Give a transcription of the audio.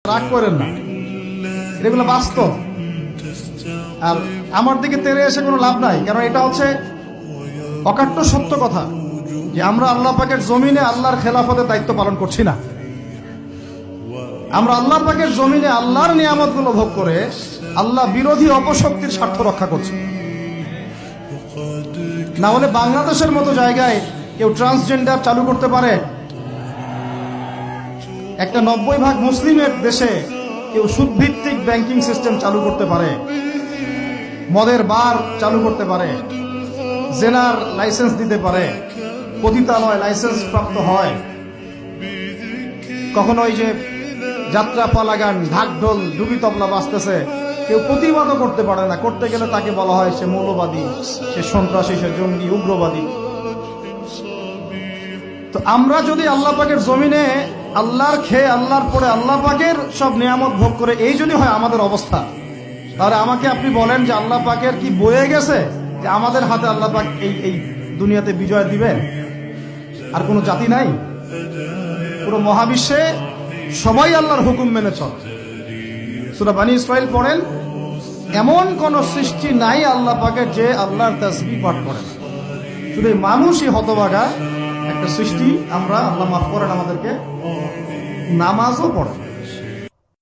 রাগ করেন না, এগুলো বাস্তব। আর আমার দিকে তেরে এসে কোনো লাভ নাই, কারণ এটা হচ্ছে অকাট্য সত্য কথা যে আমরা আল্লাহ পাকের জমিনে আল্লাহর খেলাফতের দায়িত্ব পালন করছি না। আমরা আল্লাহ পাকের জমিনে আল্লাহর নিয়ামতগুলো ভোগ করে আল্লাহ বিরোধী অপশক্তির স্বার্থ রক্ষা করছি। না হলে বাংলাদেশের মতো জায়গায় কেউ ট্রান্সজেন্ডার চালু করতে পারে? একটা 90% মুসলিমের দেশে কেউ সুদভিত্তিক ব্যাংকিং সিস্টেম চালু করতে পারে, মদের বার চালু করতে পারে, জেনার লাইসেন্স দিতে পারে, পতিতালয় লাইসেন্স প্রাপ্ত হয়, কখনো ওই যে যাত্রা পালা গান ঢাকঢোল ডুবি তবলা বাজতেছে, কেউ প্রতিবাদও করতে পারে না। করতে গেলে তাকে বলা হয় সে মৌলবাদী, সে সন্ত্রাসী, সে জঙ্গি, উগ্রবাদী। তো আমরা যদি আল্লাহ পাকের জমিনে আল্লাহর খেয়ে আল্লাহর পরে আল্লাহ পাকের সব নিয়ামত ভোগ করে এই যদি হয় আমাদের অবস্থা, তাহলে আমাকে আপনি বলেন যে আল্লাহ পাকের কি বয়ে গেছে যে আমাদের হাতে আল্লাহ পাক এই দুনিয়াতে বিজয় দিবেন? আর কোনো জাতি নাই, পুরো মহাবিশ্বে সবাই আল্লাহর হুকুম মেনে চলে। সূরা বনী ইসরাঈল পড়েন, এমন কোন সৃষ্টি নাই আল্লাহ পাকের যে আল্লাহর তাসবিহ পাঠ করে না। শুধু মানুষই হতভাগা একটা সৃষ্টি। আমরা, আল্লাহ মাফ করেন আমাদেরকে, নামাজও পড়ে।